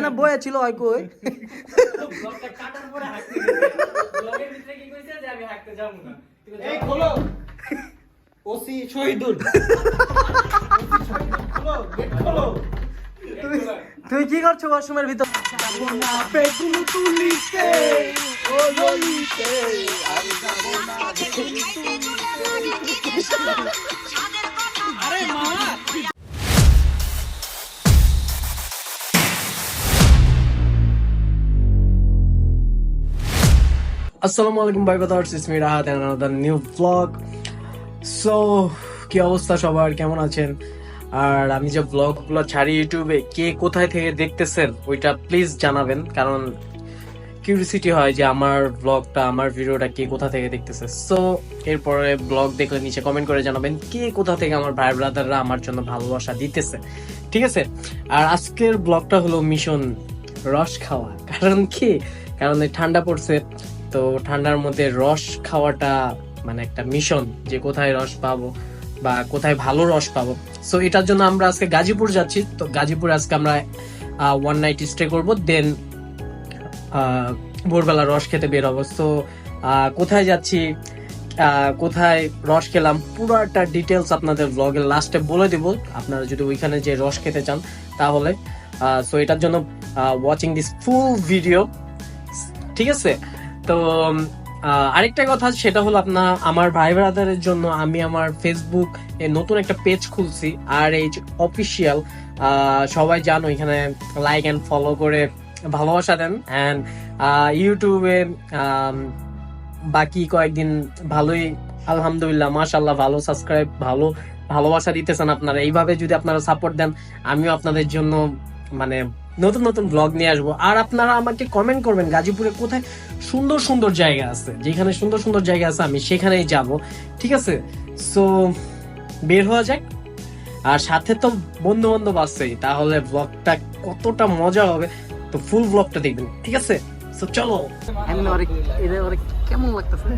এখানে বয়ে ছিল হয় কই ব্লগটা কাটার পরে হাঁটতে ব্লগের ভিতরে কি কইছে যে আমি হাঁটতে যাব না এই খোলো ওসি শহীদুল খোলো গেট খোলো তুই কি করছো ওয়াশরুমের ভিতর পেটুল তুলিতে ও ললিতে আমি যাব না আরে মামা আসসালামু আলাইকুম ভাই কথা হচ্ছে is me Rahat and another new blog. So কি অবস্থা সবার, কেমন আছেন? আর আমি যে ব্লগগুলো ছাড়ি ইউটিউবে, কে কোথায় থেকে দেখতেছেন ওইটা প্লিজ জানাবেন, কারণ কিউরিসিটি হয় যে আমার ব্লগটা, আমার ভিডিওটা কে কোথা থেকে দেখতেছে। সো এরপরে ব্লগ দেখলে নিচে কমেন্ট করে জানাবেন কে কোথা থেকে আমার ভাই ব্রাদাররা আমার জন্য ভালোবাসা দিতেছে, ঠিক আছে? আর আজকের ব্লগটা হলো মিশন রস খাওয়া। কারণ কি, কারণ এই ঠান্ডা পড়ছে, তো ঠান্ডার মধ্যে রস খাওয়াটা মানে একটা মিশন, যে কোথায় রস পাবো বা কোথায় ভালো রস পাবো। সো এটার জন্য আমরা আজকে গাজীপুর যাচ্ছি। তো গাজীপুরে আজকে আমরা ওয়ান নাইট স্টে করবো, দেন ভোরবেলা রস খেতে বের হবো। তো কোথায় যাচ্ছি, কোথায় রস খেলাম, পুরোটা ডিটেলস আপনাদের ব্লগের লাস্টে বলে দিব, আপনারা যদি ওইখানে যে রস খেতে চান তাহলে। সো এটার জন্য ওয়াচিং দিস ফুল ভিডিও, ঠিক আছে? তো আরেকটা কথা, সেটা হলো আমার ভাই ব্রাদারের জন্য আমি আমার ফেসবুক এ নতুন একটা পেজ খুলছি, আর এই অফিসিয়াল। সবাই জানো, এখানে লাইক এন্ড ফলো করে ভালোবাসা দেন। অ্যান্ড ইউটিউবে বাকি কয়েকদিন ভালোই আলহামদুলিল্লাহ মাশাআল্লাহ ভালো সাবস্ক্রাইব, ভালো ভালোবাসা দিতেছেন আপনারা। এইভাবে যদি আপনারা সাপোর্ট দেন, আমিও আপনাদের জন্য মানে নতুন নতুন ব্লগ নিয়ে আসবো। আর আপনারা আমাকে কমেন্ট করবেন গাজীপুরে কোথায় সুন্দর সুন্দর জায়গা আছে, যেখানে সুন্দর সুন্দর জায়গা আছে আমি সেখানেই যাব, ঠিক আছে? সো বের হওয়া যাক। আর সাথে তো বন্ধু বান্ধব আছেই, তাহলে ব্লগটা কতটা মজা হবে, তো ফুল ব্লগটা দেখবেন, ঠিক আছে? সো চলো। কেমন লাগতেছে?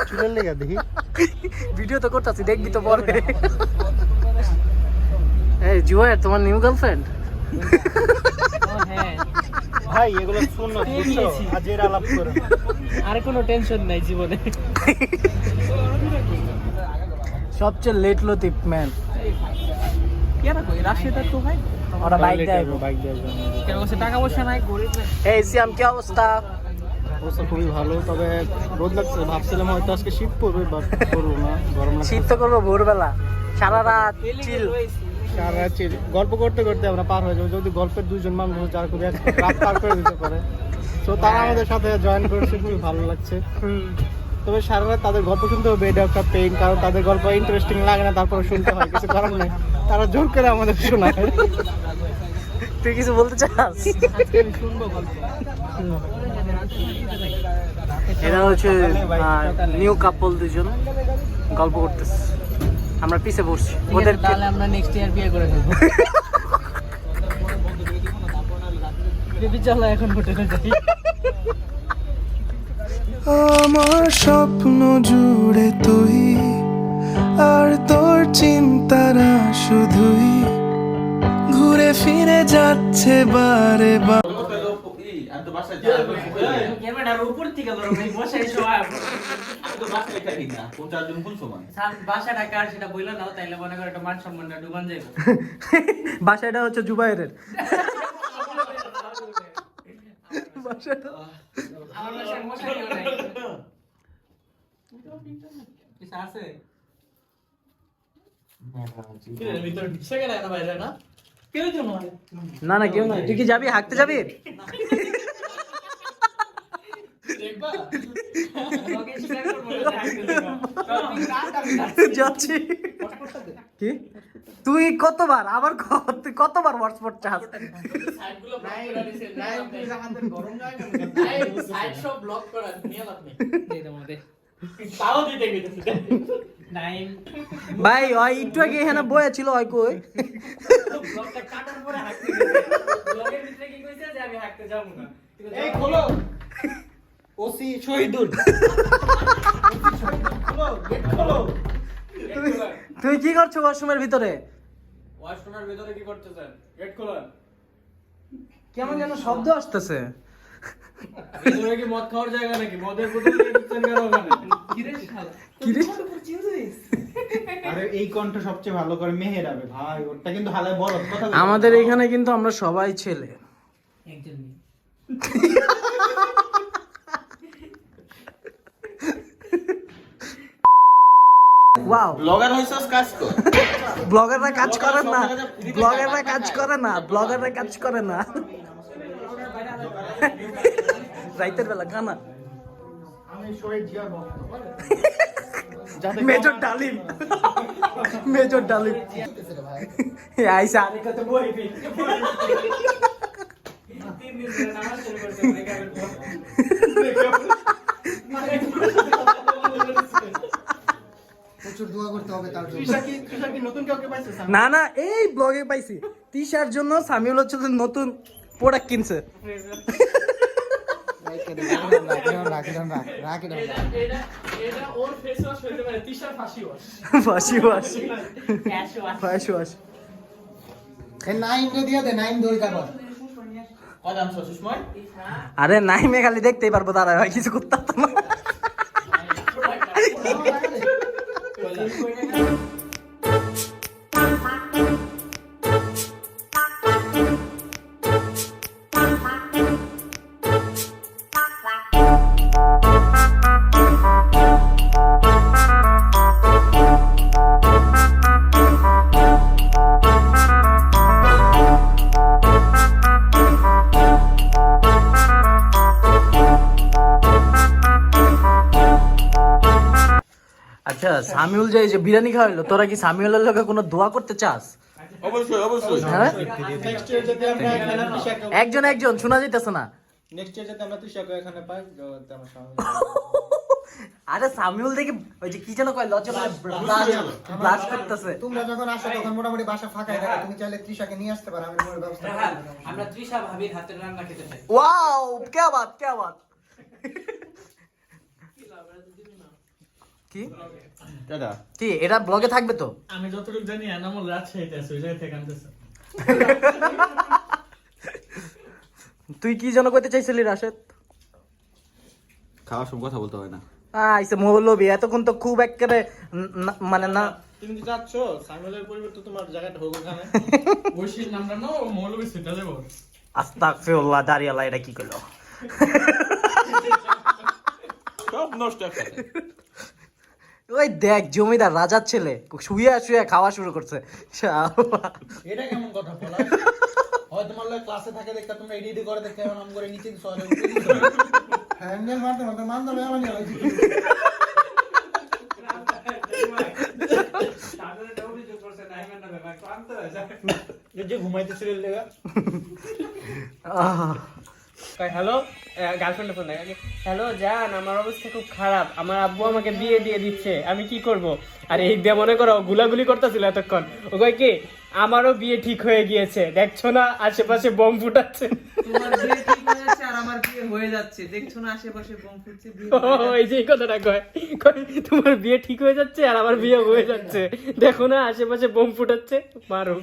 চুলের লেগা দেখি ভিডিও তো করতেছি, দেখবি তো পরে। এই জুয়ার, তোমার নিউ গার্লফ্রেন্ড? হ্যাঁ ভাই এগুলো শুন না, বুঝছো? আজের আলাপ করো, আর কোনো টেনশন নাই জীবনে। সবচেয়ে লেট লতিফ ম্যান। কেন কই রাশিদা তো ভাই ওরা বাইক দেয়, বাইক দিয়ে কেন বসে টাকা পয়সা নাই, গরিব না। এই সিয়াম কি অবস্থা? অবস্থা খুবই ভালো, তবে রোদ লাগছে। ভাবছিলাম হয়তো আজকে শীত পড়বে, বাট করবো না, গরম লাগছে। শীত তো করবো ভোরবেলা, সারা রাত চিল। সারা রাত গল্প করতে করতে আমরা পার হয়ে যাবো, যদি গল্পের দুইজন মানুষ যার করে রাত পার করে দিতে পারে। তো তারা আমাদের সাথে জয়েন করেছে, খুবই ভালো লাগছে। তবে সারা রাত তাদের গল্প শুনতে হবে, এটা একটা পেইন, কারণ তাদের গল্প ইন্টারেস্টিং লাগে না, তারপরে শুনতে হয়, কিছু করার নাই। তারা জোর করে আমাদের শোনায়। তুই কিছু বলতে চাস? শুনবো গল্প। এরা হচ্ছে নিউ কাপল, দুজন গল্প করতেছে, আমরা পিছে বসছি ওদের। তাহলে আমরা নেক্সট ইয়ার বিয়ে করে ফেলবো। বেবি চলো এখন হোটেলে যাই। আমার স্বপ্ন জুড়ে তুই, আর তোর চিন্তারা শুধুই ঘুরে ফিরে যাচ্ছে বারে বার। ক্যামেরার উপর থেকে বড় ভাই বসাই সবাই বাসাটা কার সেটা বইলো না, তাইলে মনে করে একটা মান সম্মানটা ডুবান যাইব। বাসাটা হচ্ছে জুবাইরের। বাসাটা আমার বাসায় মশারিও নাই। কিছু আছে? কেউ তো নয়। না না কেউ না। তুই কি যাবি, হাঁটতে যাবি? দেখবা? লগে শেয়ার করব না, হাঁটতে যাবো। তুমি রাত আমি যাচ্ছি। যাচ্ছি। কি তুই কতবার আবার তুই কতবার হটস্পট চাস? সাইডগুলো ব্লক করে দিছেন। নাই তুই জাহানদের গরম যায় না। সাইড সব ব্লক করা নিয়ে লাভ নেই। দে দাও দে। তাও দিতে গেছিস। নাইন ভাই ওই একটু আগে এখানে বয়ে ছিল হয় কই ব্লগটা কাটার পরে হাঁটতে গেছে। ব্লগের ভিতরে কি কইছে যে আমি হাঁটতে যাব না। এই খোলো ওসি শহীদুল খোলো গেট খোলো তুই কি করছো ওয়াশরুমের ভিতরে? ওয়াশরুমের ভিতরে কি করতেছেন? গেট খোলা। কেমন যেন শব্দ আসতেছে। ভিতরে কি মদ খাওয়ার জায়গা নাকি? মদের বোতল নিয়ে ঢুকছেন কেন ওখানে? কিরে? আরে এই কণ্ঠ সবচেয়ে ভালো করে মেহেরাবে ভাই, ওটা কিন্তু হালায় বড় কথা। আমাদের এখানে কিন্তু আমরা সবাই ছেলে। একজন মেয়ে। ওয়াও, ব্লগার হইছস, কাজ কর। ব্লগাররা কাজ করে না, ব্লগাররা কাজ করে না, ব্লগাররা কাজ করে না। রাইতের বেলা কানা আমি শহীদ জিয়ার ভক্ত। মেজর ডালিম, মেজর ডালিম আইসা আমি কত বইবি। 3 দিন ধরে নামাজ শুরু করতে ব্রেকআপের পর। প্রচুর দোয়া করতে হবে তার জন্য। তুষার কি নতুন কাউকে পাইছে? না না, এই ব্লগে পাইছি তিশার জন্য সামিউল হচ্ছে যে নতুন প্রোডাক্ট কিনছে। এটা ওর ফেস ওয়াশ হইতে পারে, তিশার ফাঁসি ওয়াশ। ফাঁসি ওয়াশ, ক্যাশ ওয়াশ। ফাঁসি ওয়াশ। এই 9 দিয়ে দে, 9 দই কাগজ। কদাম সুষময় আরে নাইমে খালি দেখতেই পারবো, দাঁড়া ভাই কিছু করতে পারতাম না। আচ্ছা সামিউল যে এই যে বিরিয়ানি খাওয়াইলো, তোরা কি সামিউলের লগে কোনো দোয়া করতে চাস? অবশ্যই অবশ্যই। হ্যাঁ, নেক্সট ইয়ার যদি আমরা এখানে তিশাকে, একজন একজন শোনা যাইতেছে না। নেক্সট ইয়ার যদি আমরা তিশাকে এখানে পাই, তো আমার সামনে আরে সামিউল দেখি ওই যে কি যেন কয় লজ্জা মানে ব্লাশ করতেছে। তোমরা যখন আসো তখন মোটামুটি বাসা ফাঁকাই থাকে, তুমি চাইলে তৃষাকে নিয়ে আসতে পারো, আমি তোমার ব্যবস্থা করে দেব। আমরা তৃষা ভাবির হাতের রান্না খেতে চাই। ওয়াও, क्या बात क्या बात। কি দাদা কি এটা ব্লগে থাকবে তো? আমি যতটুকু জানি এনামুল রাজশাহীতে আছে, ওই জায়গা থেকে আনতেছে। তুই কি যেন কইতে চাইছিলি রাশেদ? খাওয়ার সব কথা বলতে হয় না। আইসে মৌলবি, এতক্ষণ তো খুব একেবারে মানে না। তুমি কি চাচ্ছ সাইমুলের পরিবর্তে তোমার জায়গাটা হোক ওখানে? ঐশীর নামটা না ও মৌলবী সেটা দেবো। আস্তাগফিরুল্লাহ, দাঁড়িয়ালা এটা কি করলো? সব নষ্ট একসাথে। ওই দেখ জমিদার রাজার ছেলে শুয়ে শুয়ে খাওয়া শুরু করছে। শালা। এটা কেমন কথা বলা? হয় তোমার লোক ক্লাসে থাকে দেখতে, তোমরা এডিট করে দেখতে নাম করে নিচে সরে উঠে দিছো। হ্যান্ডেল মারতে মারতে মানতে হবে না হইছে। যে ঘুমাইতেছিল লেগা। আহ, হ্যালো, গার্লফ্রেন্ড ফোন দেয়। হ্যালো জান, আমার অবস্থা খুব খারাপ, আমার আব্বু আমাকে বিয়ে দিয়ে দিচ্ছে, আমি কি করব? আর এই দিয়ে মনে করো গুলাগুলি করতেছিল এতক্ষণ। ও কয় কি আমারও বিয়ে ঠিক হয়ে গিয়েছে, দেখছো না আশেপাশে বোম ফুটাচ্ছে। তোমার বিয়ে ঠিক হয়েছে আর আমার বিয়ে হয়ে যাচ্ছে, দেখছো না আশেপাশে বোম ফুটছে, বিয়ে ও, এই যে এই কথাটা কয়, কয় তোমার বিয়ে ঠিক হয়ে যাচ্ছে আর আমার বিয়ে হয়ে যাচ্ছে, দেখো না আশেপাশে বোম ফুটাচ্ছে। মারো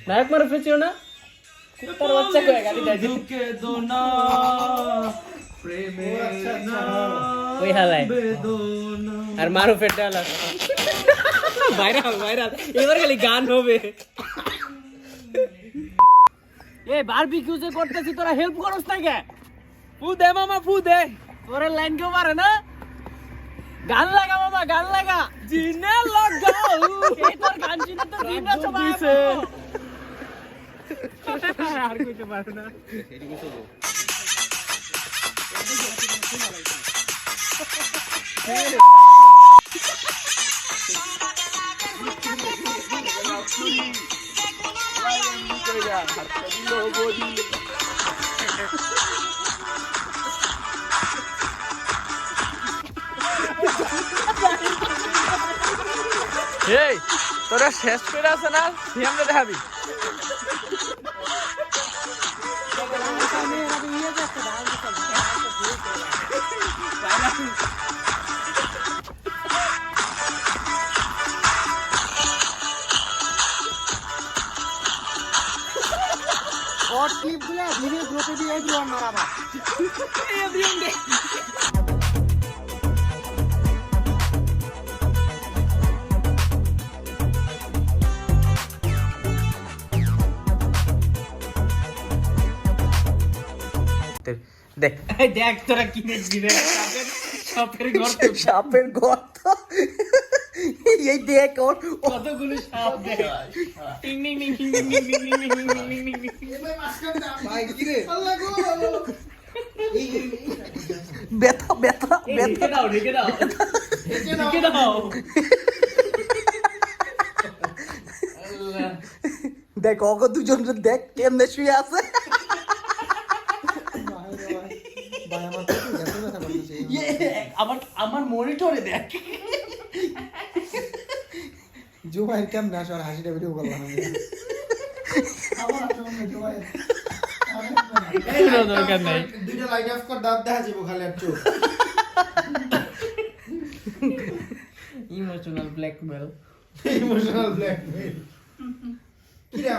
নায়ক, মারো ফেছিল না কুত্তার বাচ্চা কয়ে গালি দেয়। ওই হালায় আর মারুফের ডালা ভাইরাল ভাইরাল, এবার খালি গান হবে। এ বারবিকিউ যে করতেছি, তোরা হেল্প করস না কে? ফু দে মামা, ফু দে। তোরা লাইন কেউ পারে না, গান লাগা মামা, গান লাগা। জিনে লাগাও, এই তোর গান চিনে তো জিনে সবাই আছে। আর কইতে পারে না। এই তোরা শেষ করে আছে না, আমরা দেখাবি। ওর ক্লিপগুলো ভিডিও গ্রুপে দিয়ে এভরিওয়ান মারাবা দেখ দেখ তোরা কিনেছি রে সাপের গর্ত সাপের গর্ত এই দেখ ওর কতগুলো সাপ দেখ টিং টিং টিং টিং টিং টিং টিং টিং টিং টিং টিং টিং টিং। ভাই কি রে আল্লাহ গো ব্যথা ব্যথা এই ব্যথা ঢেকে দাও ঢেকে দাও দেখ অগ দুজন দেখ কেমনে শুয়ে আছে ভাই আমার তো ব্যথা ব্যথা করতেছে আমার মনিটরে দেখ জুবাইর কেমন আসো আর হাসিটা ভিডিও করলাম আমি আমার আসলে জুবাইর কোনো দরকার নাই দুইটা লাইট অফ কর দাঁত দেখা যাবো খালি আর চোখ ইমোশনাল ব্ল্যাকমেল ইমোশনাল ব্ল্যাকমেল কি রে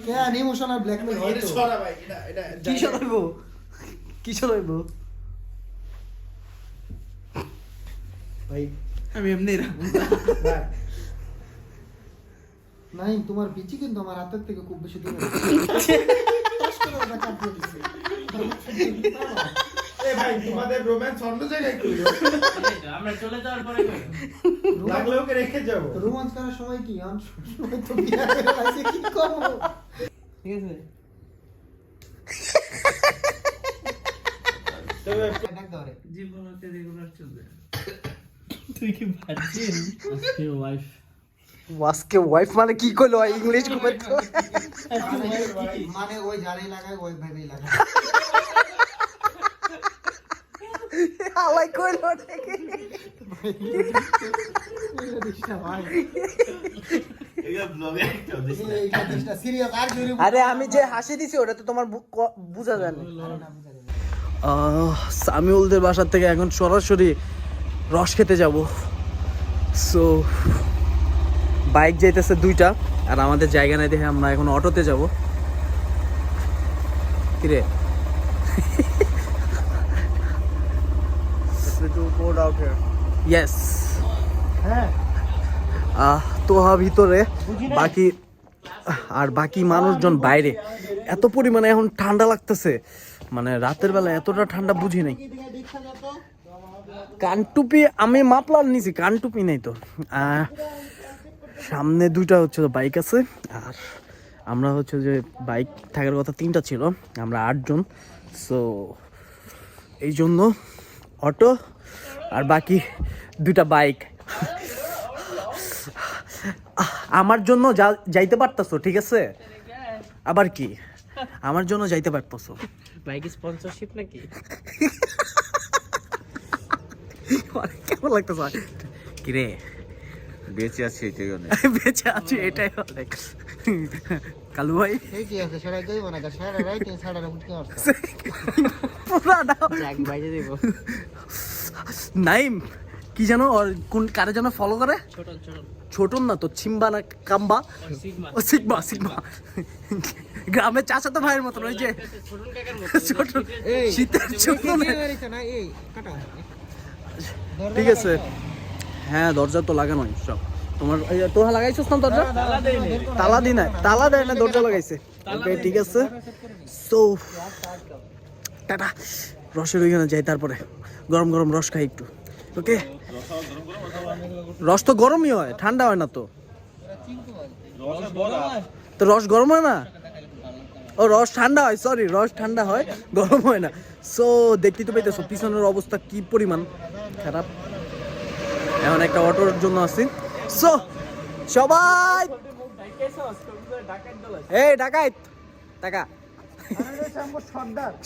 কেন ইমোশনাল ব্ল্যাকমেল হয় তো ছড়া ভাই এটা কি শোনাইবো কি শোনাইবো ভাই আমি এমনি ভাই নাই তোমার পিচি কিন্তু আমার হাতের থেকে খুব বেশি দূরে এই ভাই তোমাদের রোম্যান্স অন্য জায়গায় কইলো আমরা চলে যাওয়ার পরে লাগলেও কে রেখে যাব রোম্যান্স করার সময় কি আমি সময় তো বিয়া করে লাইছে কি করব ঠিক আছে ডাক দাও রে জীবনতে রেগুলার চলবে তুই কি ভাবছিস আজকে ওয়াইফ আজকে ওয়াইফ মানে কি কইলো ইংলিশ কমে তো মানে ওই জারি লাগায় ওই ভাবেই লাগায় আলাই কইলো নাকি সিরিয়াস আর জোরে আরে আমি যে হাসি দিছি ওটা তো তোমার বুঝা যায় না সামিউলদের বাসা থেকে এখন সরাসরি রস খেতে যাব সো বাইক যাইতেছে দুইটা আর আমাদের জায়গা নাই দেখে আমরা এখন অটোতে যাব কিরে ইয়েস হ্যাঁ তোহা ভিতরে বাকি আর বাকি মানুষজন বাইরে এত পরিমাণে এখন ঠান্ডা লাগতেছে মানে রাতের বেলা এতটা ঠান্ডা বুঝি নাই কানটুপি আমি মাপলার নিছি কানটুপি নাই তো সামনে দুইটা হচ্ছে বাইক আছে আর আমরা হচ্ছে যে বাইক থাকার কথা 3টা ছিল আমরা 8 জন সো এই জন্য অটো আর বাকি 2টা বাইক আমার জন্য যাইতে পারতাছো ঠিক আছে আবার কি আমার জন্য যাইতে পারতাছো বাইক স্পন্সরশিপ নাকি কেমন লাগতেছে কিরে বেঁচে আছি এটাই অনেক বেঁচে আছি এটাই অনেক কালু ভাই এই কি আছে সারা কই বানা সারা রাইট সারা উঠতে আসছে এক বাইরে দেব নাইম কি জানো আর কোন কারে যেন ফলো করে ছোট ছোট ছোটন না তো চিম্বা না কাম্বা সিগমা ও সিগমা সিগমা গ্রামে চাচাতো ভাইয়ের মতন ওই যে ছোটন কাকার মতো ছোট শীতের ছোটন না এই কাটা ঠিক আছে হ্যাঁ দরজা তো লাগানোই সব তোমার তোহা লাগাইছিস না দরজা তালা দি না তালা দেয় না দরজা লাগাইছে ওকে ঠিক আছে সো টাটা রসের ওইখানে যাই তারপরে গরম গরম রস খাই একটু ওকে রস তো গরমই হয় ঠান্ডা হয় না তো তো রস গরম হয় না ও রস ঠান্ডা হয় সরি রস ঠান্ডা হয় গরম হয় না সো দেখতেই তো পাইতেছো পিছনের অবস্থা কি পরিমাণ খারাপ এখন একটা অটোর জন্য আছি সো সবাই এই ডাকাইত টাকা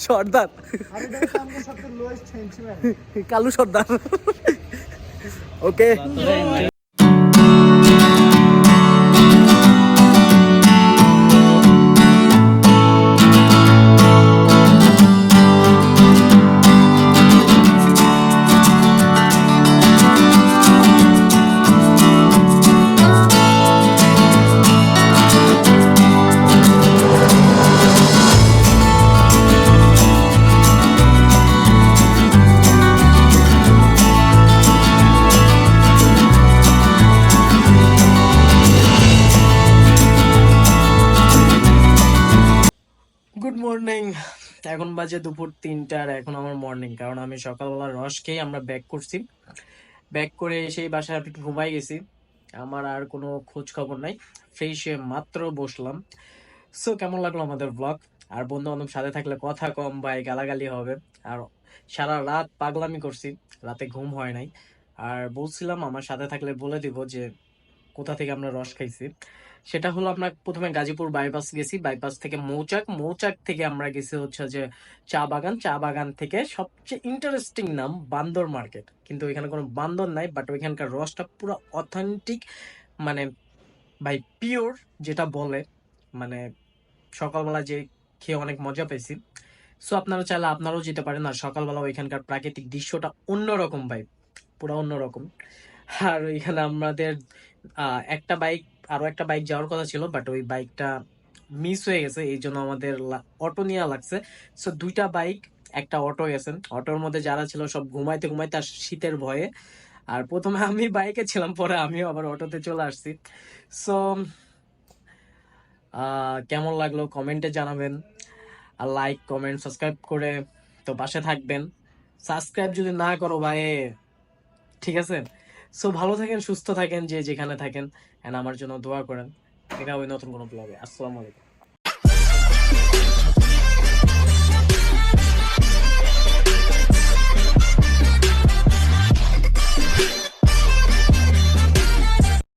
সর্দার কালু সর্দার ওকে মর্নিং। এখন বাজে দুপুর 3টা আর এখন আমার মর্নিং, কারণ আমি সকালবেলা রস খেয়ে আমরা ব্যাক করছি। ব্যাক করে এসেই বাসায় একটু ঘুমাই গেছি। আমার আর কোনো খোঁজ খবর নাই, ফ্রেশ হয়ে মাত্র বসলাম। সো কেমন লাগলো আমাদের ব্লগ? আর বন্ধু বান্ধব সাথে থাকলে কথা কম ভাই, গালাগালি হবে। আর সারা রাত পাগলামি করছি, রাতে ঘুম হয় নাই। আর বলছিলাম আমার সাথে থাকলে বলে দিব যে কোথা থেকে আমরা রস খাইছি। সেটা হলো আমরা প্রথমে গাজীপুর বাইপাস গেছি, বাইপাস থেকে মৌচাক, মৌচাক থেকে আমরা গেছি হচ্ছে যে চা বাগান, চা বাগান থেকে সবচেয়ে ইন্টারেস্টিং নাম বান্দর মার্কেট। কিন্তু ওইখানে কোনো বান্দর নাই, বাট ওইখানকার রসটা পুরো অথেন্টিক, মানে ভাই পিওর যেটা বলে, মানে সকালবেলা যে খেয়ে অনেক মজা পেয়েছি। সো আপনারা চাইলে আপনারাও যেতে পারেন। আর সকালবেলা ওইখানকার প্রাকৃতিক দৃশ্যটা অন্যরকম ভাই, পুরো অন্যরকম। আর ওইখানে আমাদের একটা বাইক, আরো একটা বাইক যাওয়ার কথা ছিল, বাট ওই বাইকটা মিস হয়ে গেছে, এই জন্য আমাদের অটো নেওয়া লাগছে। সো 2টা বাইক, একটা অটো গেছেন। অটোর মধ্যে যারা ছিল সব ঘুমাইতে ঘুমাইতে আর শীতের ভয়ে। আর প্রথমে আমি বাইকে ছিলাম, পরে আমিও আবার অটোতে চলে আসছি। সো কেমন লাগলো কমেন্টে জানাবেন। আর লাইক কমেন্ট সাবস্ক্রাইব করে তো পাশে থাকবেন। সাবস্ক্রাইব যদি না করো ভাই, ঠিক আছে? সো ভালো থাকেন, সুস্থ থাকেন, যে যেখানে থাকেন, এন্ড আমার জন্য দোয়া করেন। দেখা হবে নতুন কোনো ব্লগে। আসসালামু আলাইকুম।